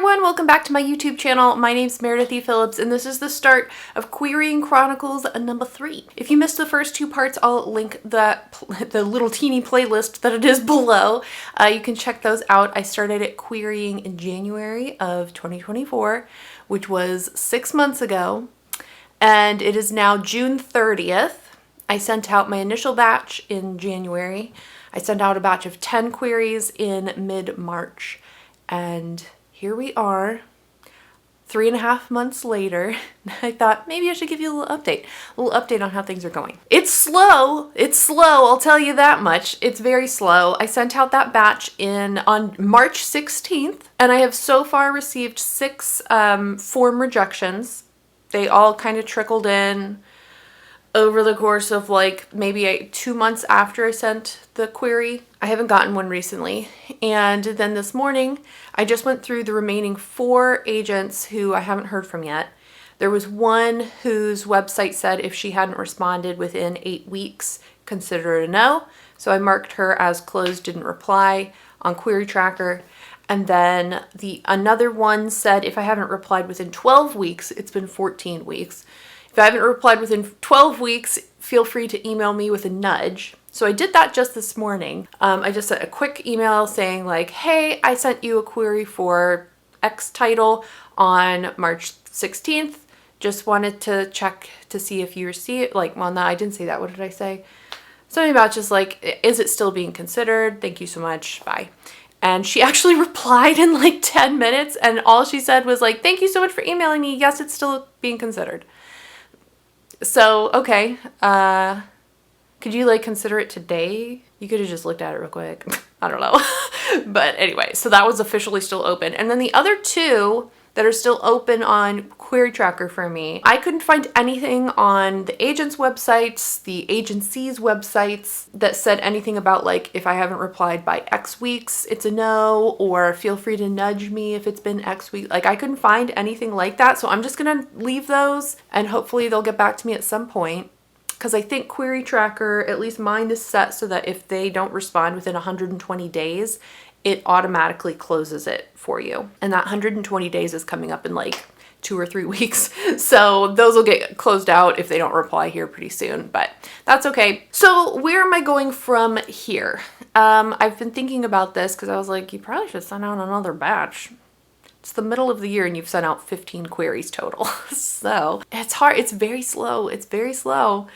everyone, welcome back to my YouTube channel. My name's Meredith Phillips and this is the start of Querying Chronicles number 3. If you missed the first two parts, I'll link the little teeny playlist that it is below. You can check those out. I started at querying in January of 2024, which was 6 months ago, and it is now June 30th. I sent out my initial batch in January. I sent out a batch of 10 queries in mid-March, and here we are 3.5 months later. I thought maybe I should give you a little update on how things are going. It's slow, I'll tell you that much. It's very slow. I sent out that batch on March 16th, and I have so far received 6 form rejections. They all kind of trickled in over the course of like maybe 2 months after I sent the query. I haven't gotten one recently. And then this morning, I just went through the remaining 4 agents who I haven't heard from yet. There was one whose website said if she hadn't responded within 8 weeks, consider it a no. So I marked her as closed, didn't reply on Query Tracker. And then another one said if I haven't replied within 12 weeks, it's been 14 weeks. If I haven't replied within 12 weeks, feel free to email me with a nudge. So I did that just this morning. I just sent a quick email saying like, hey, I sent you a query for X title on March 16th. Just wanted to check to see if you received it. Like, well, no, I didn't say that. What did I say? Something about just like, is it still being considered? Thank you so much. Bye. And she actually replied in like 10 minutes. And all she said was like, thank you so much for emailing me. Yes, it's still being considered. So, okay, could you like consider it today? You could have just looked at it real quick. I don't know. But anyway, so that was officially still open. And then the other 2 that are still open on Query Tracker for me, I couldn't find anything on the agent's websites, the agency's websites that said anything about like, if I haven't replied by X weeks, it's a no, or feel free to nudge me if it's been X weeks. Like I couldn't find anything like that. So I'm just gonna leave those and hopefully they'll get back to me at some point. Because I think Query Tracker, at least mine is set so that if they don't respond within 120 days, it automatically closes it for you. And that 120 days is coming up in like 2 or 3 weeks. So those will get closed out if they don't reply here pretty soon, but that's okay. So where am I going from here? I've been thinking about this because I was like, you probably should send out another batch. It's the middle of the year and you've sent out 15 queries total. So it's hard. It's very slow. It's very slow.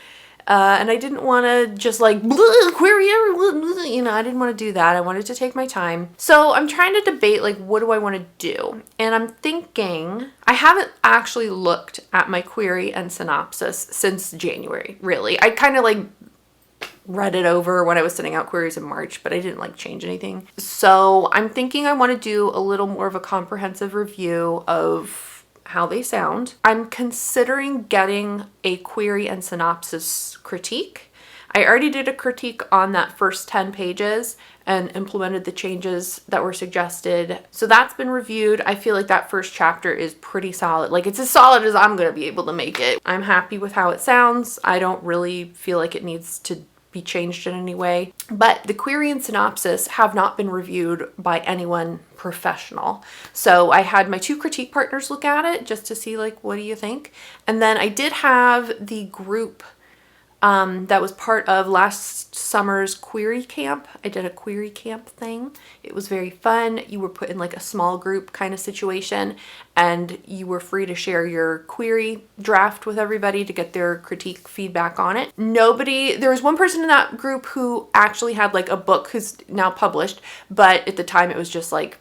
And I didn't want to just like query everyone, you know, I didn't want to do that. I wanted to take my time. So I'm trying to debate like, what do I want to do? And I'm thinking, I haven't actually looked at my query and synopsis since January, really. I kind of like read it over when I was sending out queries in March, but I didn't like change anything. So I'm thinking I want to do a little more of a comprehensive review of how they sound. I'm considering getting a query and synopsis critique. I already did a critique on that first 10 pages and implemented the changes that were suggested. So that's been reviewed. I feel like that first chapter is pretty solid. Like it's as solid as I'm going to be able to make it. I'm happy with how it sounds. I don't really feel like it needs to be changed in any way. But the query and synopsis have not been reviewed by anyone professional. So I had my 2 critique partners look at it just to see like, what do you think? And then I did have the group that was part of last summer's query camp. I did a query camp thing. It was very fun. You were put in like a small group kind of situation and you were free to share your query draft with everybody to get their critique feedback on it. There was one person in that group who actually had like a book who's now published, but at the time it was just like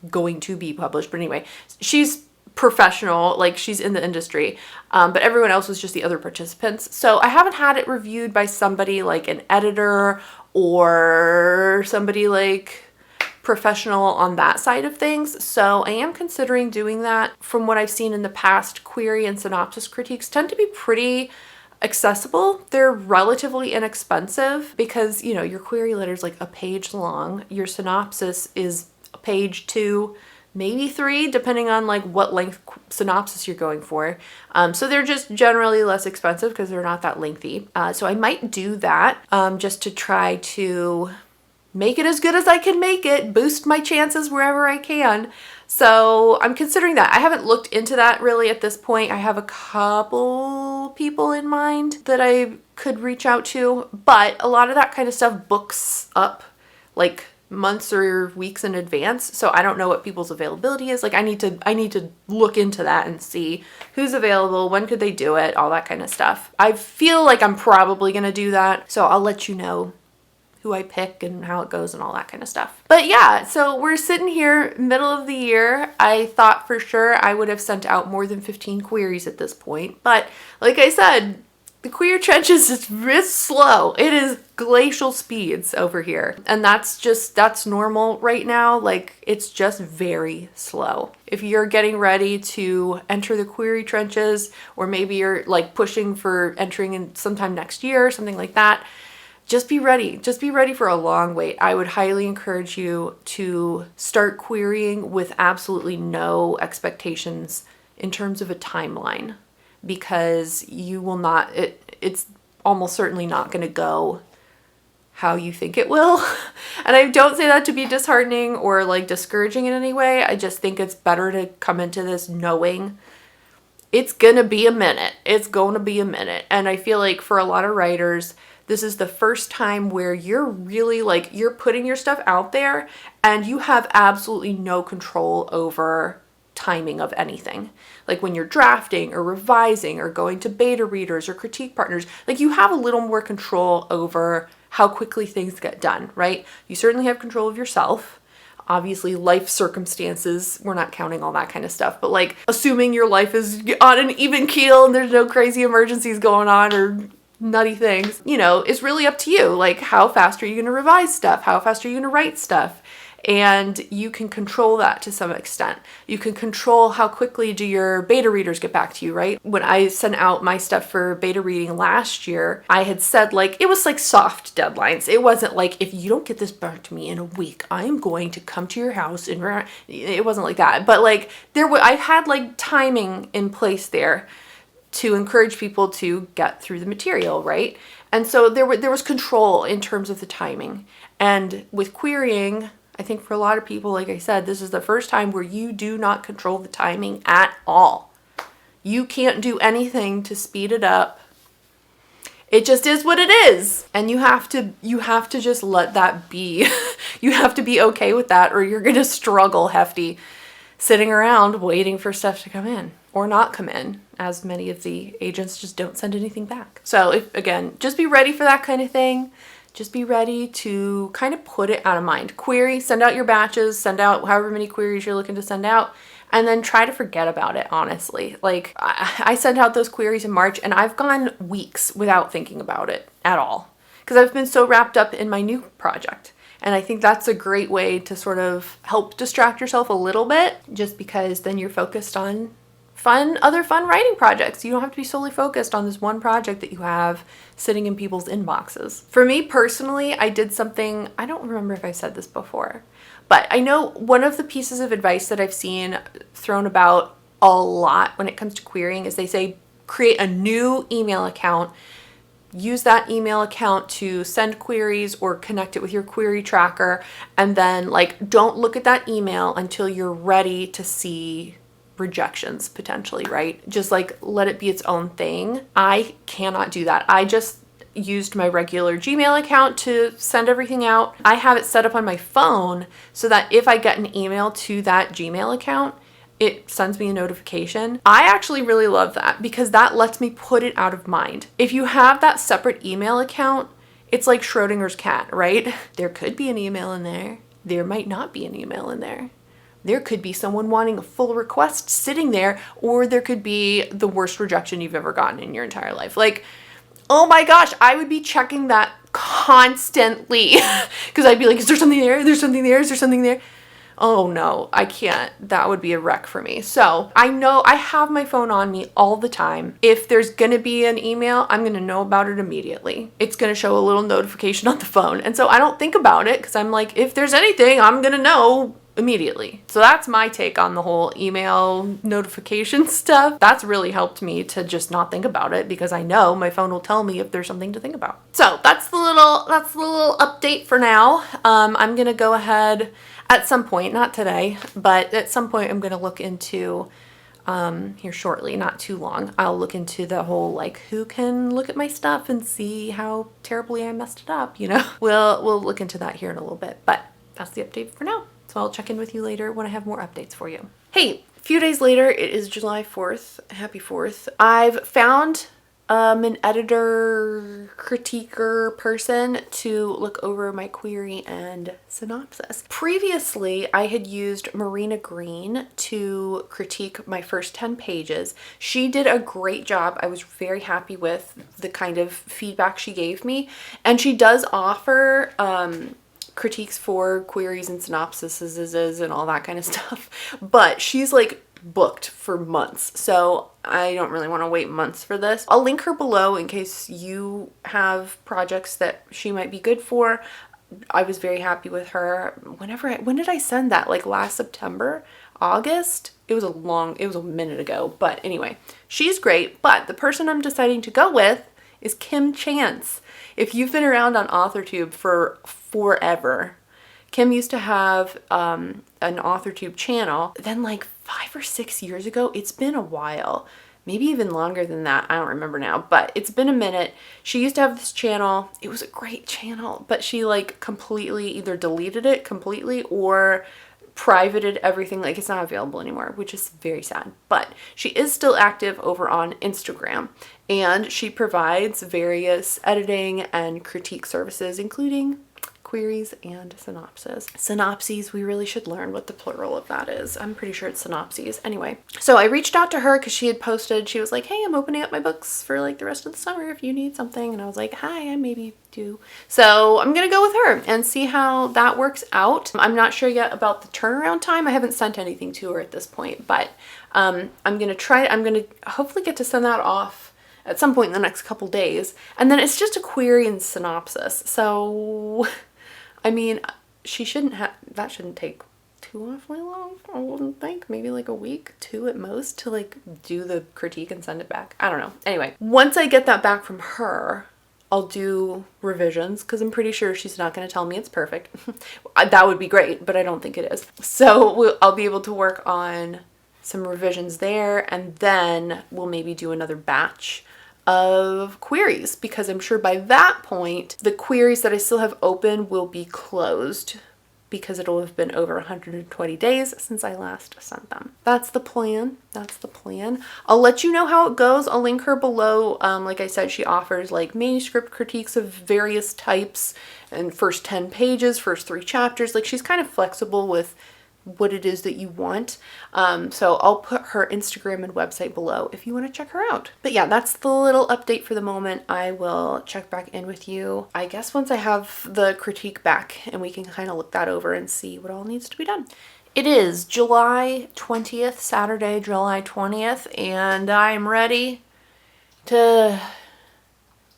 going to be published. But anyway, she's professional, like she's in the industry, but everyone else was just the other participants. So I haven't had it reviewed by somebody like an editor or somebody like professional on that side of things. So I am considering doing that. From what I've seen in the past, query and synopsis critiques tend to be pretty accessible. They're relatively inexpensive because, you know, your query letter is like a page long. Your synopsis is a page 2, maybe 3, depending on like what length synopsis you're going for. So they're just generally less expensive because they're not that lengthy. So I might do that just to try to make it as good as I can make it, boost my chances wherever I can. So I'm considering that. I haven't looked into that really at this point. I have a couple people in mind that I could reach out to, but a lot of that kind of stuff books up like months or weeks in advance. So I don't know what people's availability is. Like I need to look into that and see who's available, when could they do it, all that kind of stuff. I feel like I'm probably going to do that. So I'll let you know who I pick and how it goes and all that kind of stuff. But yeah, so we're sitting here middle of the year. I thought for sure I would have sent out more than 15 queries at this point. But like I said, the query trenches is slow. It is glacial speeds over here. And that's normal right now. Like it's just very slow. If you're getting ready to enter the query trenches, or maybe you're like pushing for entering in sometime next year or something like that, just be ready. Just be ready for a long wait. I would highly encourage you to start querying with absolutely no expectations in terms of a timeline, because you will not, it's almost certainly not going to go how you think it will. And I don't say that to be disheartening or like discouraging in any way. I just think it's better to come into this knowing it's going to be a minute. It's going to be a minute. And I feel like for a lot of writers, this is the first time where you're really like, you're putting your stuff out there and you have absolutely no control over timing of anything. Like when you're drafting or revising or going to beta readers or critique partners, like you have a little more control over how quickly things get done, right? You certainly have control of yourself. Obviously, life circumstances, we're not counting all that kind of stuff, but like assuming your life is on an even keel and there's no crazy emergencies going on or nutty things, you know, it's really up to you. Like how fast are you going to revise stuff? How fast are you going to write stuff? And you can control that to some extent. You can control how quickly do your beta readers get back to you, right? When I sent out my stuff for beta reading last year, I had said like, it was like soft deadlines. It wasn't like, if you don't get this back to me in a week, I'm going to come to your house and it wasn't like that. But like I had like timing in place there to encourage people to get through the material, right? And so there was control in terms of the timing. And with querying, I think for a lot of people, like I said, this is the first time where you do not control the timing at all. You can't do anything to speed it up. It just is what it is. And you have to just let that be. You have to be okay with that, or you're going to struggle hefty sitting around waiting for stuff to come in or not come in, as many of the agents just don't send anything back. So again, just be ready for that kind of thing. Just be ready to kind of put it out of mind. Query, send out your batches, send out however many queries you're looking to send out, and then try to forget about it, honestly. Like, I sent out those queries in March, and I've gone weeks without thinking about it at all, because I've been so wrapped up in my new project. And I think that's a great way to sort of help distract yourself a little bit, just because then you're focused on other fun writing projects. You don't have to be solely focused on this one project that you have sitting in people's inboxes. For me personally, I did something, I don't remember if I said this before, but I know one of the pieces of advice that I've seen thrown about a lot when it comes to querying is they say, create a new email account, use that email account to send queries or connect it with your query tracker, and then like, don't look at that email until you're ready to see rejections potentially, right? Just like let it be its own thing. I cannot do that. I just used my regular Gmail account to send everything out. I have it set up on my phone so that if I get an email to that Gmail account, it sends me a notification. I actually really love that because that lets me put it out of mind. If you have that separate email account, it's like Schrodinger's cat, right? There could be an email in there. There might not be an email in there. There could be someone wanting a full request sitting there, or there could be the worst rejection you've ever gotten in your entire life. Like, oh my gosh, I would be checking that constantly because I'd be like, is there something there? There's something there? Is there something there? Oh no, I can't. That would be a wreck for me. So I know I have my phone on me all the time. If there's gonna be an email, I'm gonna know about it immediately. It's gonna show a little notification on the phone. And so I don't think about it because I'm like, if there's anything, I'm gonna know immediately. So that's my take on the whole email notification stuff. That's really helped me to just not think about it because I know my phone will tell me if there's something to think about. So that's the little update for now. I'm gonna go ahead. at some point, not today, but at some point I'm going to look into here shortly, not too long. I'll look into the whole like who can look at my stuff and see how terribly I messed it up, you know. We'll look into that here in a little bit, but that's the update for now. So I'll check in with you later when I have more updates for you. Hey, a few days later, it is July 4th. Happy 4th. I've found an editor, critiquer person to look over my query and synopsis. Previously, I had used Marina Green to critique my first 10 pages. She did a great job. I was very happy with the kind of feedback she gave me. And she does offer critiques for queries and synopsises and all that kind of stuff. But she's like booked for months, so I don't really want to wait months for this. I'll link her below in case you have projects that she might be good for. I was very happy with her. When did I send that? Like last September, August? It was a minute ago, but anyway, she's great. But the person I'm deciding to go with is Kim Chance. If you've been around on AuthorTube for forever, Kim used to have an AuthorTube channel. Then like 5 or 6 years ago, it's been a while, maybe even longer than that. I don't remember now, but it's been a minute. She used to have this channel. It was a great channel, but she like completely either deleted it completely or privated everything. Like it's not available anymore, which is very sad. But she is still active over on Instagram, and she provides various editing and critique services, including queries and synopsis. Synopses, we really should learn what the plural of that is. I'm pretty sure it's synopses. Anyway, so I reached out to her because she had posted, she was like, hey, I'm opening up my books for like the rest of the summer if you need something. And I was like, hi, I maybe do. So I'm going to go with her and see how that works out. I'm not sure yet about the turnaround time. I haven't sent anything to her at this point, but I'm going to hopefully get to send that off at some point in the next couple days. And then it's just a query and synopsis. So I mean, that shouldn't take too awfully long, I wouldn't think. Maybe like a week, 2 at most, to like do the critique and send it back. I don't know. Anyway, once I get that back from her, I'll do revisions because I'm pretty sure she's not going to tell me it's perfect. That would be great, but I don't think it is. So I'll be able to work on some revisions there, and then we'll maybe do another batch of queries, because I'm sure by that point the queries that I still have open will be closed because it'll have been over 120 days since I last sent them. That's the plan. That's the plan. I'll let you know how it goes. I'll link her below. Like I said, she offers like manuscript critiques of various types and first 10 pages, first 3 chapters. Like she's kind of flexible with what it is that you want. So I'll put her Instagram and website below if you want to check her out. But yeah, that's the little update for the moment. I will check back in with you, I guess, once I have the critique back and we can kind of look that over and see what all needs to be done. It is July 20th, Saturday, July 20th, and I'm ready to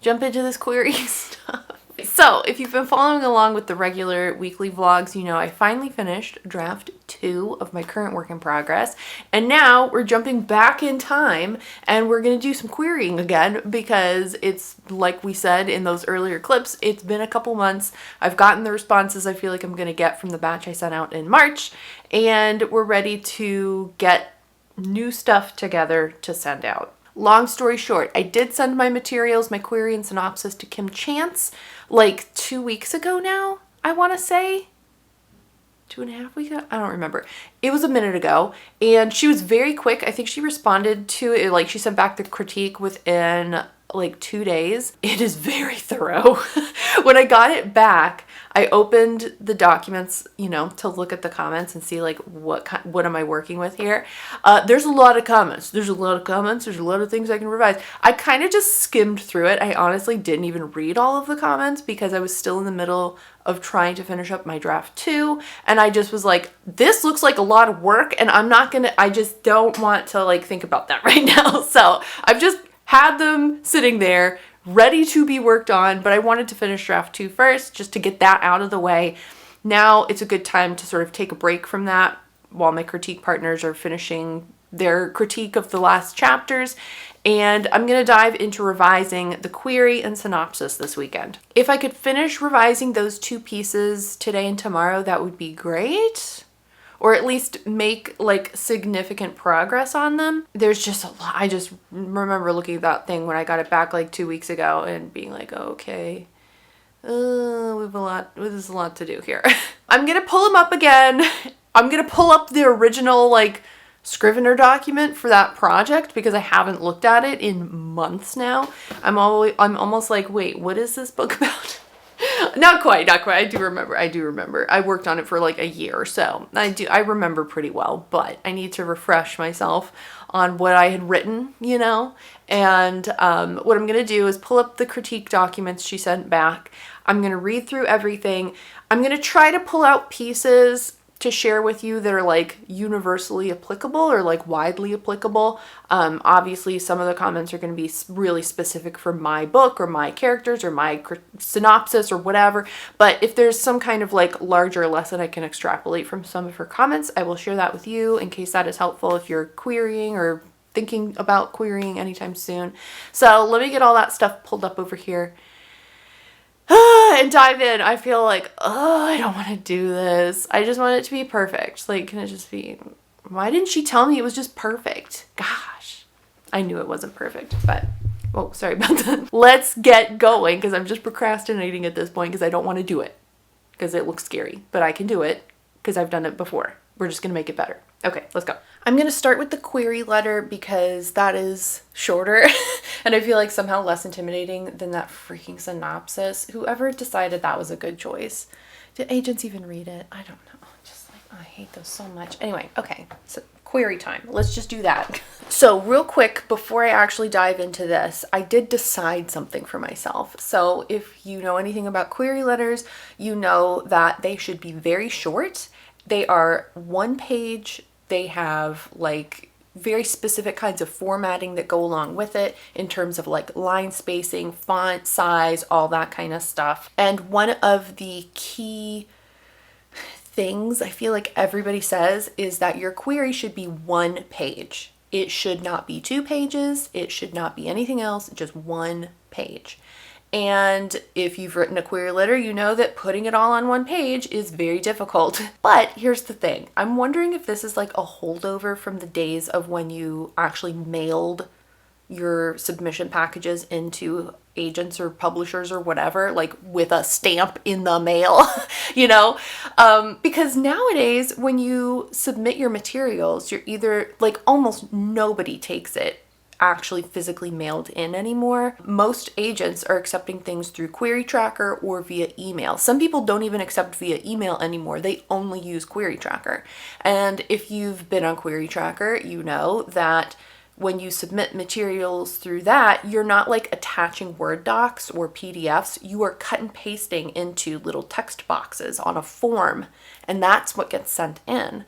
jump into this query stuff. So if you've been following along with the regular weekly vlogs, you know I finally finished draft 2 of my current work in progress. And now we're jumping back in time and we're going to do some querying again, because it's like we said in those earlier clips, it's been a couple months. I've gotten the responses I feel like I'm going to get from the batch I sent out in March, and we're ready to get new stuff together to send out. Long story short, I did send my materials, my query and synopsis, to Kim Chance like 2 weeks ago now, I want to say. 2.5 weeks ago? I don't remember. It was a minute ago, and she was very quick. I think she responded to it, like she sent back the critique within like 2 days. It is very thorough. When I got it back, I opened the documents, you know, to look at the comments and see like what am I working with here. There's a lot of comments. There's a lot of things I can revise. I kind of just skimmed through it. I honestly didn't even read all of the comments because I was still in the middle of trying to finish up my draft 2, and I just was like, this looks like a lot of work, and I just don't want to like think about that right now. So I've just had them sitting there ready to be worked on, but I wanted to finish draft 2 first just to get that out of the way. Now it's a good time to sort of take a break from that while my critique partners are finishing their critique of the last chapters, and I'm going to dive into revising the query and synopsis this weekend. If I could finish revising those 2 pieces today and tomorrow, that would be great. Or at least make like significant progress on them. There's just a lot. I just remember looking at that thing when I got it back like 2 weeks ago and being like, okay, there's a lot to do here. I'm going to pull them up again. I'm going to pull up the original like Scrivener document for that project because I haven't looked at it in months now. I'm almost like, wait, what is this book about? Not quite. I do remember. I worked on it for like a year, so I remember pretty well, but I need to refresh myself on what I had written, you know? And what I'm going to do is pull up the critique documents she sent back. I'm going to read through everything. I'm going to try to pull out pieces to share with you that are like universally applicable or like widely applicable. Obviously some of the comments are going to be really specific for my book or my characters or my synopsis or whatever. But if there's some kind of like larger lesson I can extrapolate from some of her comments, I will share that with you in case that is helpful if you're querying or thinking about querying anytime soon. So let me get all that stuff pulled up over here. And dive in. I feel like, I don't want to do this. I just want it to be perfect. Like, can it just be, why didn't she tell me it was just perfect? Gosh, I knew it wasn't perfect, but, oh, sorry about that. Let's get going because I'm just procrastinating at this point because I don't want to do it because it looks scary, but I can do it because I've done it before. We're just going to make it better. Okay, let's go. I'm going to start with the query letter because that is shorter and I feel like somehow less intimidating than that freaking synopsis. Whoever decided that was a good choice. Did agents even read it? I don't know. Just like, I hate those so much. Anyway, okay, so query time. Let's just do that. So real quick, before I actually dive into this, I did decide something for myself. So if you know anything about query letters, you know that they should be very short. They are 1 page. They have like very specific kinds of formatting that go along with it in terms of like line spacing, font size, all that kind of stuff. And one of the key things I feel like everybody says is that your query should be 1 page. It should not be 2 pages. It should not be anything else, just 1 page. And if you've written a query letter, you know that putting it all on 1 page is very difficult. But here's the thing. I'm wondering if this is like a holdover from the days of when you actually mailed your submission packages into agents or publishers or whatever, like with a stamp in the mail, you know? Because nowadays when you submit your materials, you're either like almost nobody takes it actually physically mailed in anymore. Most agents are accepting things through Query Tracker or via email. Some people don't even accept via email anymore. They only use Query Tracker. And if you've been on Query Tracker, you know that when you submit materials through that, you're not like attaching Word docs or PDFs. You are cut and pasting into little text boxes on a form, and that's what gets sent in.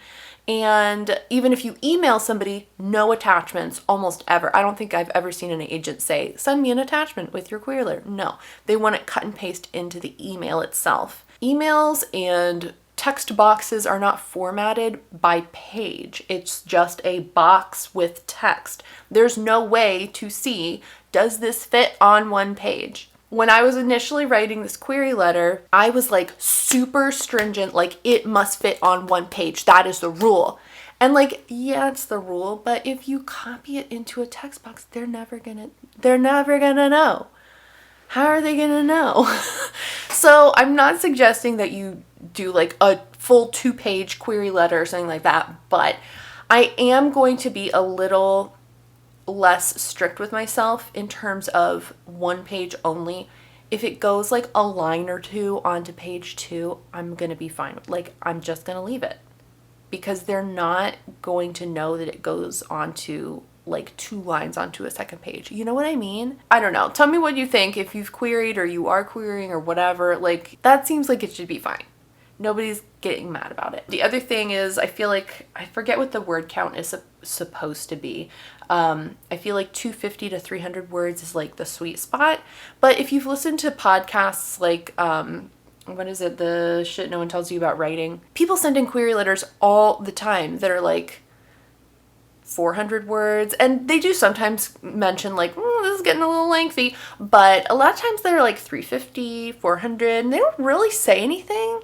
And even if you email somebody, no attachments almost ever. I don't think I've ever seen an agent say, send me an attachment with your query letter. No, they want it cut and paste into the email itself. Emails and text boxes are not formatted by page. It's just a box with text. There's no way to see, does this fit on 1 page? When I was initially writing this query letter, I was like super stringent, like it must fit on 1 page. That is the rule. And like, yeah, it's the rule, but if you copy it into a text box, they're never gonna know. How are they gonna know? So I'm not suggesting that you do like a full 2-page query letter or something like that, but I am going to be a little less strict with myself in terms of 1 page only. If it goes like a line or 2 onto page 2, I'm gonna be fine. Like, I'm just gonna leave it because they're not going to know that it goes onto like 2 lines onto a 2nd page. You know what I mean? I don't know. Tell me what you think if you've queried or you are querying or whatever. Like, that seems like it should be fine. Nobody's getting mad about it. The other thing is, I feel like, I forget what the word count is supposed to be. I feel like 250 to 300 words is like the sweet spot. But if you've listened to podcasts like, what is it? The shit no one tells you about writing. People send in query letters all the time that are like 400 words, and they do sometimes mention like, this is getting a little lengthy, but a lot of times they're like 350, 400, and they don't really say anything.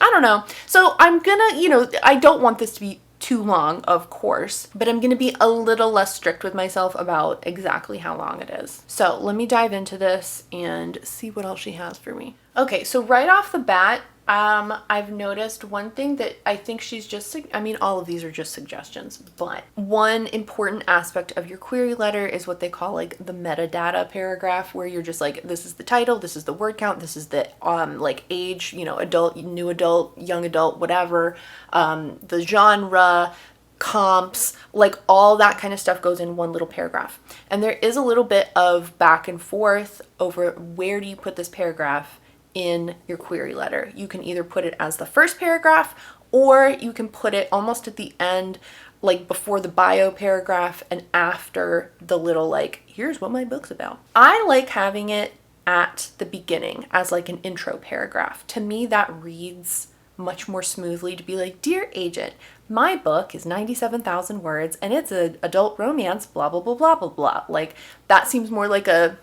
I don't know. So I'm gonna, I don't want this to be too long, of course, but I'm gonna be a little less strict with myself about exactly how long it is. So let me dive into this and see what else she has for me. Okay, so right off the bat, I've noticed one thing that I think she's just, all of these are just suggestions, but one important aspect of your query letter is what they call like the metadata paragraph, where you're just like, this is the title, this is the word count, this is the like age, adult, new adult, young adult, whatever, the genre, comps, like all that kind of stuff goes in one little paragraph. And there is a little bit of back and forth over where do you put this paragraph in your query letter. You can either put it as the first paragraph, or you can put it almost at the end, like before the bio paragraph and after the little like, here's what my book's about. I like having it at the beginning as like an intro paragraph. To me, that reads much more smoothly to be like, dear agent, my book is 97,000 words and it's an adult romance, blah, blah, blah, blah, blah, blah. Like that seems more like a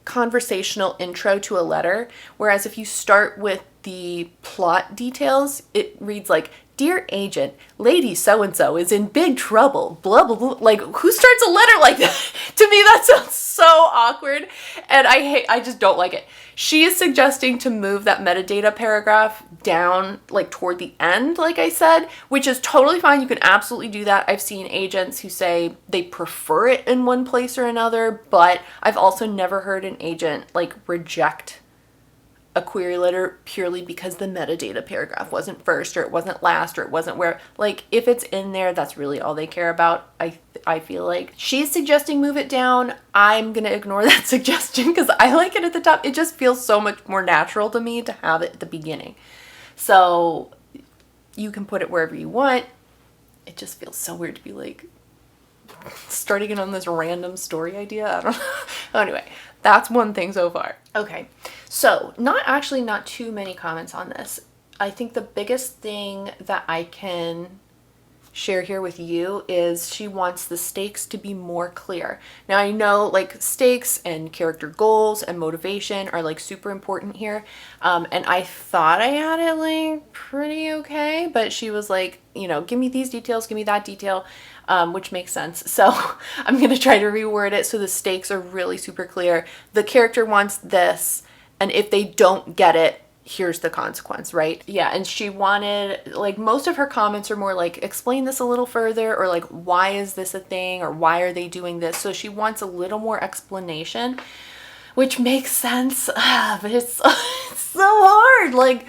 conversational intro to a letter, whereas if you start with the plot details, it reads like, dear agent, lady so-and-so is in big trouble, blah, blah, blah. Like, who starts a letter like that? To me, that sounds so awkward, and I just don't like it. She is suggesting to move that metadata paragraph down, like, toward the end, like I said, which is totally fine. You can absolutely do that. I've seen agents who say they prefer it in one place or another, but I've also never heard an agent, like, reject a query letter purely because the metadata paragraph wasn't first or it wasn't last or it wasn't where, like, if it's in there, that's really all they care about. I feel like she's suggesting move it down. I'm gonna ignore that suggestion because I like it at the top. It just feels so much more natural to me to have it at the beginning. So you can put it wherever you want. It just feels so weird to be like starting it on this random story idea. I don't know. Anyway, that's one thing so far. Okay, so not too many comments on this. I think the biggest thing that I can share here with you is she wants the stakes to be more clear. Now I know like stakes and character goals and motivation are like super important here. And I thought I had it like pretty okay, but she was like, give me these details, give me that detail, which makes sense. So I'm going to try to reword it so the stakes are really super clear. The character wants this, and if they don't get it, here's the consequence, right? Yeah, and she wanted, like, most of her comments are more like, explain this a little further, or like, why is this a thing, or why are they doing this? So she wants a little more explanation, which makes sense, but it's so hard, like,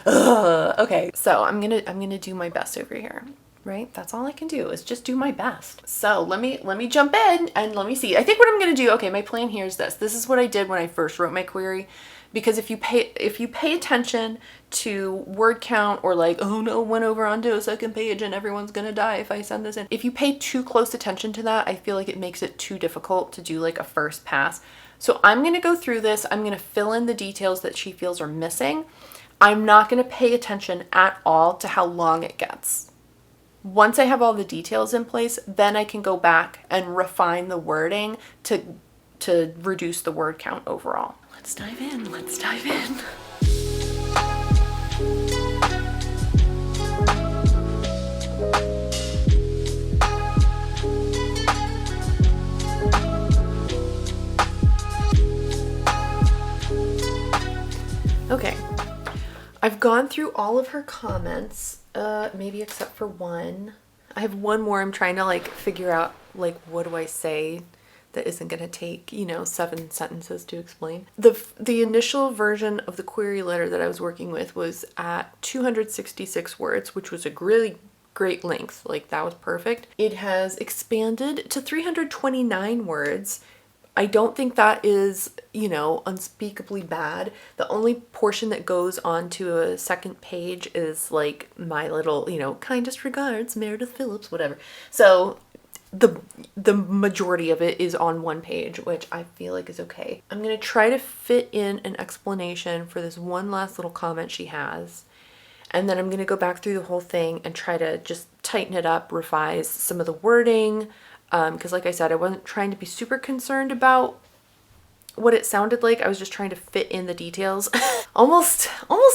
okay, so I'm gonna do my best over here. Right? That's all I can do is just do my best. So let me jump in and let me see. I think what I'm going to do, okay, my plan here is this. This is what I did when I first wrote my query, because if you pay attention to word count, or like, oh no, went over onto a second page and everyone's going to die if I send this in. If you pay too close attention to that, I feel like it makes it too difficult to do like a first pass. So I'm going to go through this. I'm going to fill in the details that she feels are missing. I'm not going to pay attention at all to how long it gets. Once I have all the details in place, then I can go back and refine the wording to reduce the word count overall. Let's dive in. Let's dive in. Okay. I've gone through all of her comments. Maybe except for one. I have one more I'm trying to like figure out, like, what do I say that isn't going to take, 7 sentences to explain. The initial version of the query letter that I was working with was at 266 words, which was a really great length. Like, that was perfect. It has expanded to 329 words. I don't think that is, unspeakably bad. The only portion that goes on to a second page is like my little, kindest regards, Meredith Phillips, whatever. So the majority of it is on one page, which I feel like is okay. I'm going to try to fit in an explanation for this one last little comment she has. And then I'm going to go back through the whole thing and try to just tighten it up, revise some of the wording. Because like I said, I wasn't trying to be super concerned about what it sounded like. I was just trying to fit in the details. Almost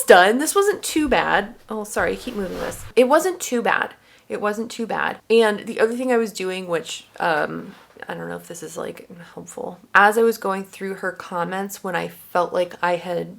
done. This wasn't too bad. Oh, sorry, I keep moving this. It wasn't too bad. It wasn't too bad. And the other thing I was doing, which I don't know if this is like helpful, as I was going through her comments, when I felt like I had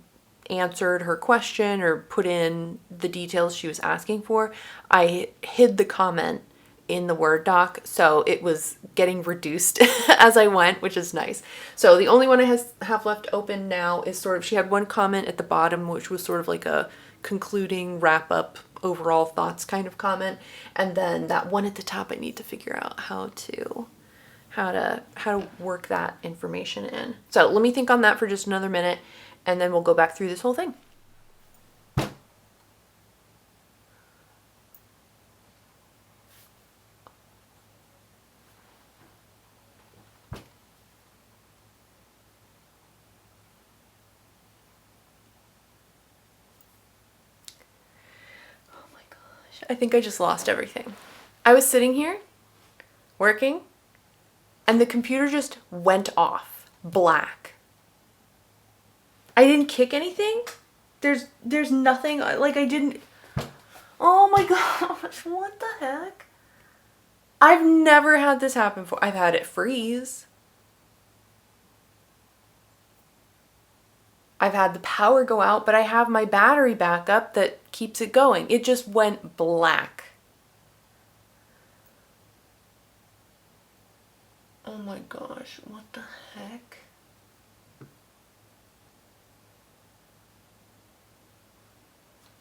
answered her question or put in the details she was asking for, I hid the comment in the Word doc, so it was getting reduced as I went, which is nice. So the only one I have left open now is sort of, she had one comment at the bottom which was sort of like a concluding wrap up overall thoughts kind of comment, and then that one at the top I need to figure out how to work that information in. So let me think on that for just another minute, and then we'll go back through this whole thing. I think I just lost everything. I was sitting here working and the computer just went off black. I didn't kick anything. There's nothing, like I didn't. Oh my gosh, what the heck? I've never had this happen before. I've had it freeze. I've had the power go out, but I have my battery backup that keeps it going. It just went black. Oh my gosh, what the heck?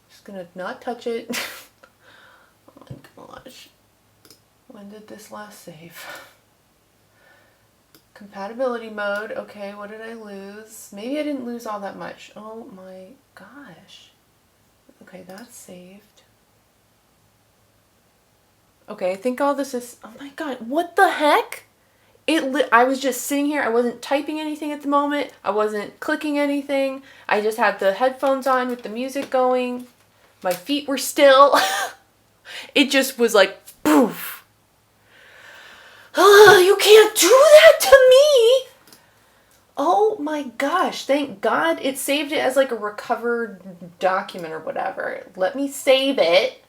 Just gonna not touch it. Oh my gosh. When did this last save? Compatibility mode. Okay, what did I lose? Maybe I didn't lose all that much. Oh my gosh. Okay, that's saved. Okay, I think all this is... Oh my god, what the heck? I was just sitting here. I wasn't typing anything at the moment. I wasn't clicking anything. I just had the headphones on with the music going. My feet were still. It just was like, poof. Oh, you can't do that to me! Oh my gosh, thank God it saved it as like a recovered document or whatever. Let me save it.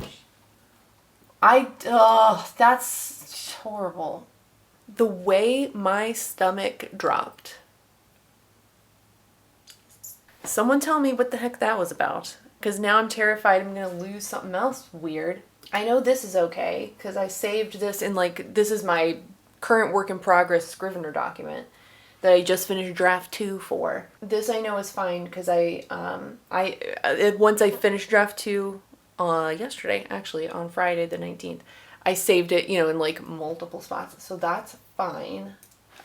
Oh my gosh. That's horrible. The way my stomach dropped. Someone tell me what the heck that was about. Because now I'm terrified I'm going to lose something else weird. I know this is okay because I saved this in like, this is my current work in progress Scrivener document that I just finished draft 2 for. This I know is fine because once I finished draft 2 yesterday, actually on Friday the 19th, I saved it, you know, in like multiple spots. So that's fine.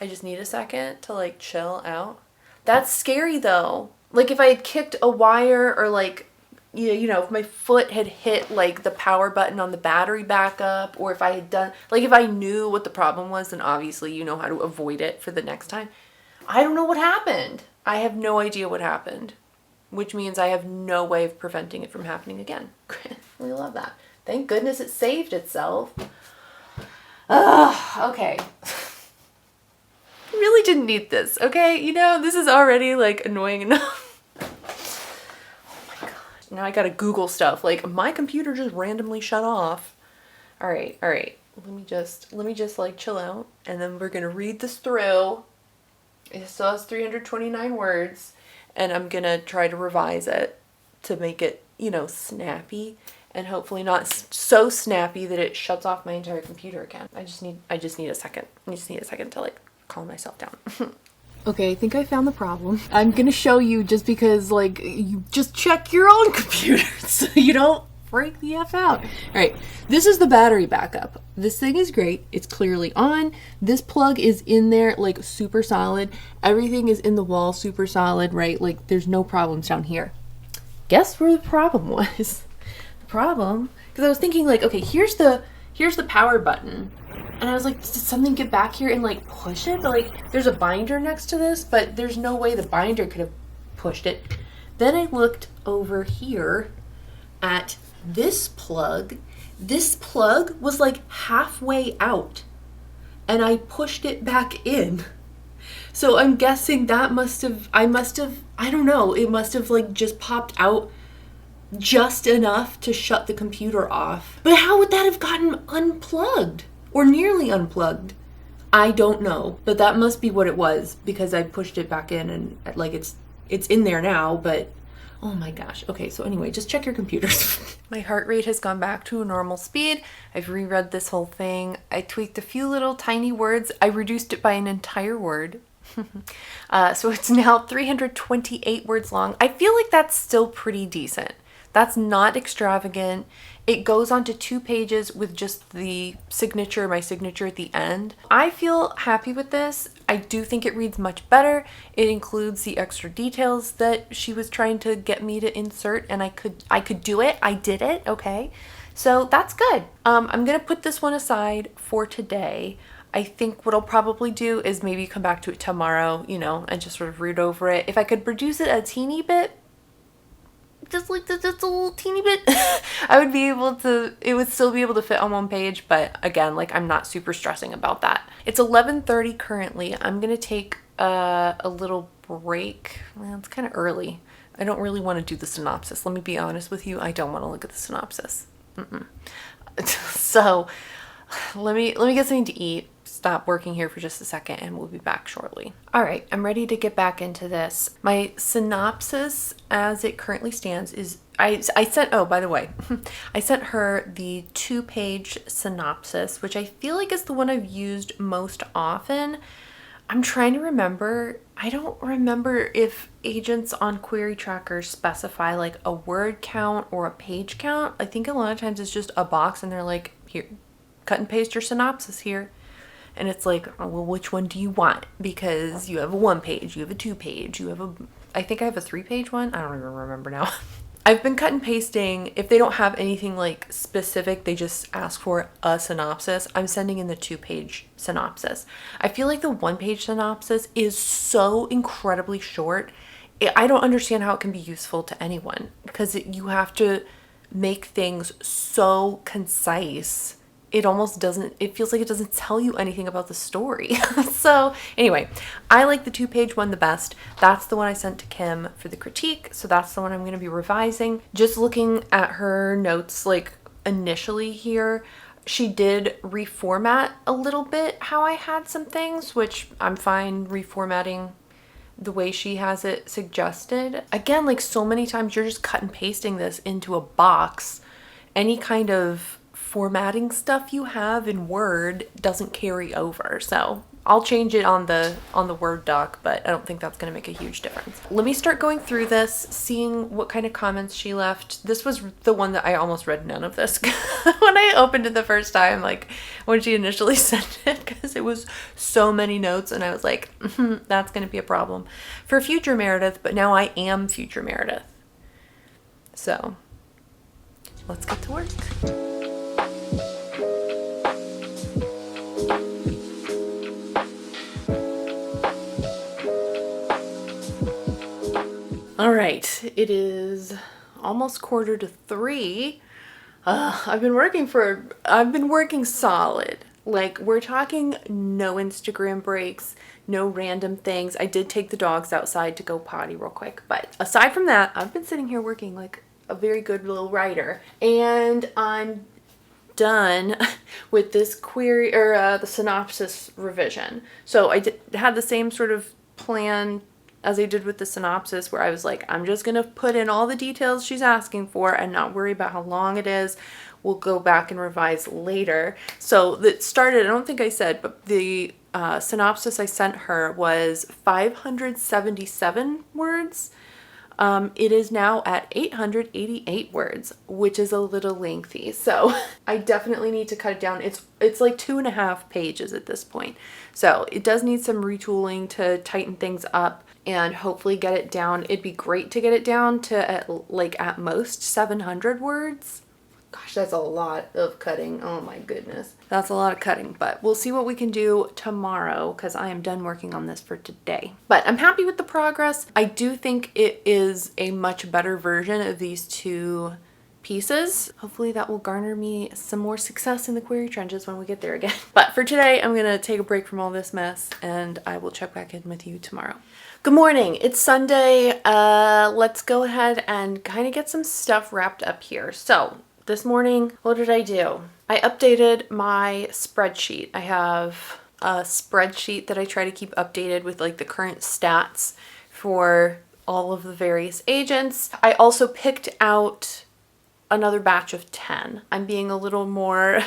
I just need a second to like chill out. That's scary though. Like if I had kicked a wire or like, you know, if my foot had hit like the power button on the battery backup, or if I had done, like if I knew what the problem was, then obviously you know how to avoid it for the next time. I don't know what happened. I have no idea what happened, which means I have no way of preventing it from happening again. We love that. Thank goodness it saved itself. Ugh, okay. Really didn't need this, okay? You know, this is already like annoying enough. Now I gotta Google stuff. Like my computer just randomly shut off. All right. Let me just like chill out, and then we're gonna read this through. It still has 329 words, and I'm gonna try to revise it to make it, you know, snappy, and hopefully not so snappy that it shuts off my entire computer again. I just need a second. I just need a second to like calm myself down. Okay, I think I found the problem. I'm gonna show you just because, like, you just check your own computer so you don't freak the F out. All right, this is the battery backup. This thing is great. It's clearly on. This plug is in there, like, super solid. Everything is in the wall, super solid, right? Like, there's no problems down here. Guess where the problem was? The problem, because I was thinking, like, okay, here's the power button. And I was like, did something get back here and like push it? But like, there's a binder next to this, but there's no way the binder could have pushed it. Then I looked over here at this plug. This plug was like halfway out and I pushed it back in. So I'm guessing that I don't know, it must have like just popped out just enough to shut the computer off. But how would that have gotten unplugged or nearly unplugged? I don't know, but that must be what it was because I pushed it back in and like it's in there now, but oh my gosh. Okay, so anyway, just check your computers. My heart rate has gone back to a normal speed. I've reread this whole thing. I tweaked a few little tiny words. I reduced it by an entire word. So it's now 328 words long. I feel like that's still pretty decent. That's not extravagant. It goes on to 2 pages with just the signature, my signature at the end. I feel happy with this. I do think it reads much better. It includes the extra details that she was trying to get me to insert, and I could do it. I did it, okay? So that's good. I'm gonna put this one aside for today. I think what I'll probably do is maybe come back to it tomorrow, you know, and just sort of read over it. If I could reduce it a teeny bit, just a little teeny bit, I would be able to, it would still be able to fit on one page, but again, like I'm not super stressing about that. It's 11:30 currently. I'm gonna take a little break. Well, it's kind of early. I don't really want to do the synopsis. Let me be honest with you. I don't want to look at the synopsis. So let me get something to eat, stop working here for just a second, and we'll be back shortly. All right, I'm ready to get back into this. My synopsis as it currently stands is, I sent, oh, by the way, I sent her the 2-page synopsis, which I feel like is the one I've used most often. I'm trying to remember. I don't remember if agents on query trackers specify like a word count or a page count. I think a lot of times it's just a box and they're like, here, cut and paste your synopsis here. And it's like, oh, well, which one do you want? Because you have a 1-page, you have a 2-page, you have a, I think I have a 3-page one. I don't even remember now. I've been cut and pasting. If they don't have anything like specific, they just ask for a synopsis. I'm sending in the 2-page synopsis. I feel like the 1-page synopsis is so incredibly short. I don't understand how it can be useful to anyone because you have to make things so concise. It almost doesn't, it feels like it doesn't tell you anything about the story. So anyway, I like the 2-page one the best. That's the one I sent to Kim for the critique. So that's the one I'm going to be revising. Just looking at her notes, like initially here, she did reformat a little bit how I had some things, which I'm fine reformatting the way she has it suggested. Again, like so many times you're just cut and pasting this into a box. Any kind of formatting stuff you have in Word doesn't carry over. So I'll change it on the Word doc, but I don't think that's going to make a huge difference. Let me start going through this, seeing what kind of comments she left. This was the one that I almost read none of this when I opened it the first time, like when she initially sent it, because it was so many notes and I was like, that's going to be a problem for future Meredith, but now I am future Meredith. So let's get to work. All right, it is almost 2:45. I've been working solid. Like, we're talking no Instagram breaks, no random things. I did take the dogs outside to go potty real quick, but aside from that, I've been sitting here working like a very good little writer, and I'm done with this query or the synopsis revision. So I had the same sort of plan as I did with the synopsis, where I was like, I'm just going to put in all the details she's asking for and not worry about how long it is. We'll go back and revise later. So that started, I don't think I said, but the synopsis I sent her was 577 words. It is now at 888 words, which is a little lengthy. So I definitely need to cut it down. It's like 2.5 pages at this point. So it does need some retooling to tighten things up and hopefully get it down. It'd be great to get it down to at most 700 words. Gosh, that's a lot of cutting. Oh my goodness. That's a lot of cutting, but we'll see what we can do tomorrow because I am done working on this for today. But I'm happy with the progress. I do think it is a much better version of these two pieces. Hopefully that will garner me some more success in the query trenches when we get there again. But for today, I'm gonna take a break from all this mess and I will check back in with you tomorrow. Good morning, it's Sunday. Let's go ahead and kind of get some stuff wrapped up here. So this morning, what did I do? I updated my spreadsheet. I have a spreadsheet that I try to keep updated with like the current stats for all of the various agents. I also picked out another batch of 10. I'm being a little more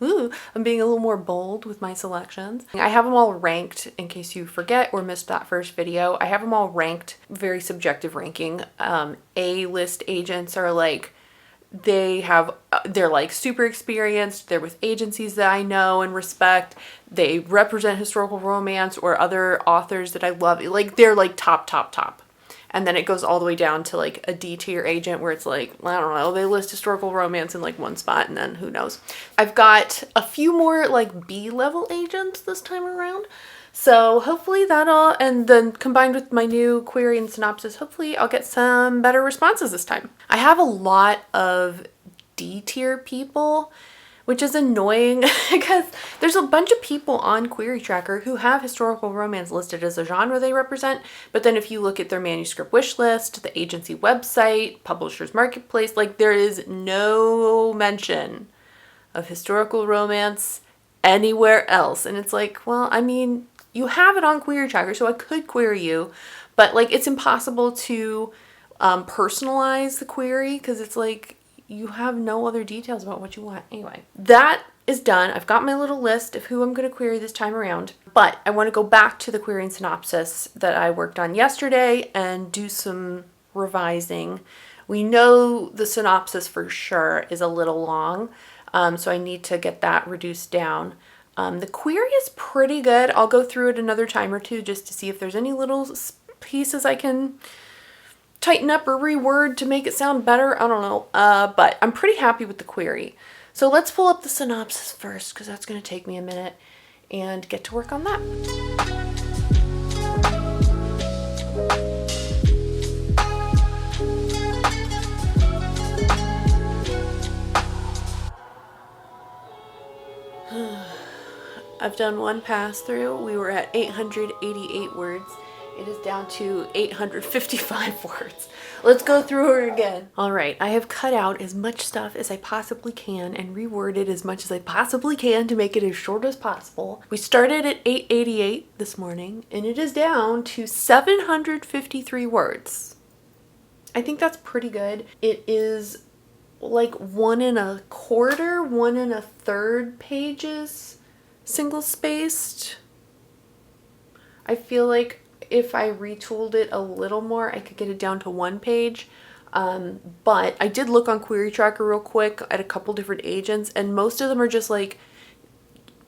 bold with my selections. I have them all ranked in case you forget or missed that first video. I have them all ranked, very subjective ranking. A-list agents are like, they're like super experienced. They're with agencies that I know and respect. They represent historical romance or other authors that I love. Like they're like top. And then it goes all the way down to like a D tier agent where it's like, I don't know, they list historical romance in like one spot and then who knows. I've got a few more like B level agents this time around. So hopefully that'll, and then combined with my new query and synopsis, hopefully I'll get some better responses this time. I have a lot of D tier people, which is annoying because there's a bunch of people on Query Tracker who have historical romance listed as a genre they represent. But then if you look at their manuscript wish list, the agency website, publishers marketplace, like there is no mention of historical romance anywhere else. And it's like, well, I mean, you have it on Query Tracker, so I could query you, but like it's impossible to personalize the query because it's like you have no other details about what you want. Anyway, that is done. I've got my little list of who I'm going to query this time around, but I want to go back to the query and synopsis that I worked on yesterday and do some revising. We know the synopsis for sure is a little long, so I need to get that reduced down. The query is pretty good. I'll go through it another time or two just to see if there's any little pieces I can tighten up or reword to make it sound better. I don't know, but I'm pretty happy with the query. So let's pull up the synopsis first because that's going to take me a minute and get to work on that. I've done one pass through. We were at 888 words. It is down to 855 words. Let's go through her again. All right, I have cut out as much stuff as I possibly can and reworded as much as I possibly can to make it as short as possible. We started at 888 this morning and it is down to 753 words. I think that's pretty good. It is like 1 1/4, 1 1/3 pages, single spaced. I feel like if I retooled it a little more, I could get it down to 1 page. But I did look on Query Tracker real quick at a couple different agents, and most of them are just like,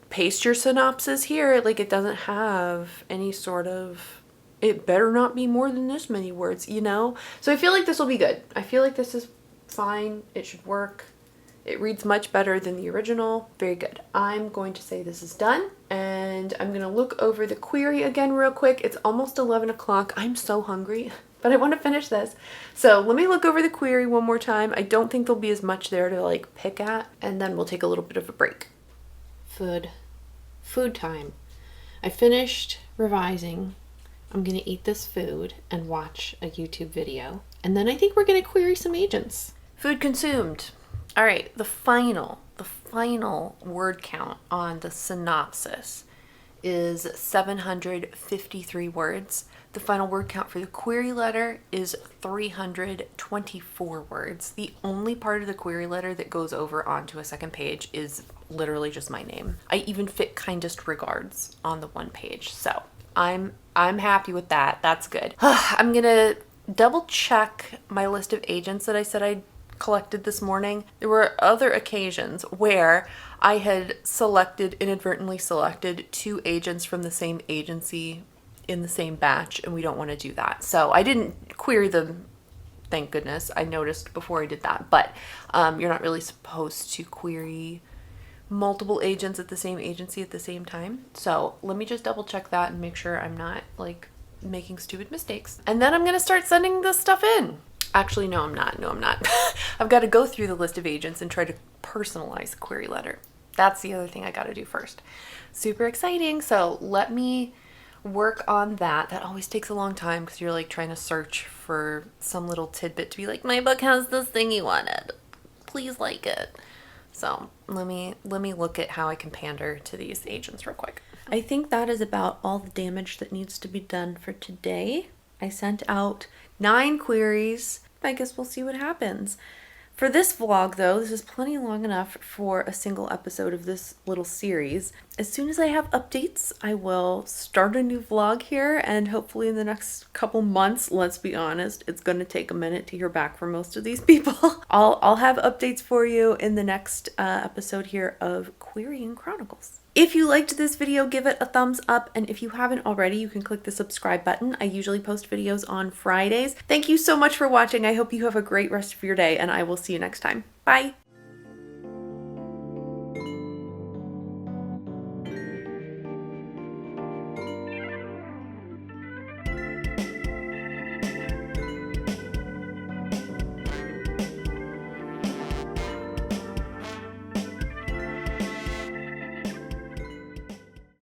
paste your synopsis here. Like it doesn't have any sort of, it better not be more than this many words, you know? So I feel like this will be good. I feel like this is fine. It should work. It reads much better than the original. Very good. I'm going to say this is done and I'm going to look over the query again real quick. It's almost 11 o'clock. I'm so hungry, but I want to finish this. So let me look over the query one more time. I don't think there'll be as much there to like pick at, and then we'll take a little bit of a break. Food time. I finished revising. I'm going to eat this food and watch a YouTube video. And then I think we're going to query some agents. Food consumed. All right, the final word count on the synopsis is 753 words. The final word count for the query letter is 324 words. The only part of the query letter that goes over onto a second page is literally just my name. I even fit kindest regards on the one page. So I'm happy with that. That's good. I'm gonna double check my list of agents that I said I'd collected this morning. There were other occasions where I had inadvertently selected 2 agents from the same agency in the same batch, and we don't want to do that. So I didn't query them thank goodness. I noticed before I did that, but you're not really supposed to query multiple agents at the same agency at the same time. So let me just double check that and make sure I'm not like making stupid mistakes. And then I'm gonna start sending this stuff in. Actually, no, I'm not. No, I'm not. I've got to go through the list of agents and try to personalize the query letter. That's the other thing I got to do first. Super exciting. So let me work on that. That always takes a long time because you're like trying to search for some little tidbit to be like, my book has this thing you wanted. Please like it. So let me look at how I can pander to these agents real quick. I think that is about all the damage that needs to be done for today. I sent out 9 queries. I guess we'll see what happens. For this vlog though, this is plenty long enough for a single episode of this little series. As soon as I have updates, I will start a new vlog here, and hopefully in the next couple months, let's be honest, it's going to take a minute to hear back from most of these people. I'll have updates for you in the next episode here of Querying Chronicles. If you liked this video, give it a thumbs up, and if you haven't already, you can click the subscribe button. I usually post videos on Fridays. Thank you so much for watching. I hope you have a great rest of your day, and I will see you next time. Bye!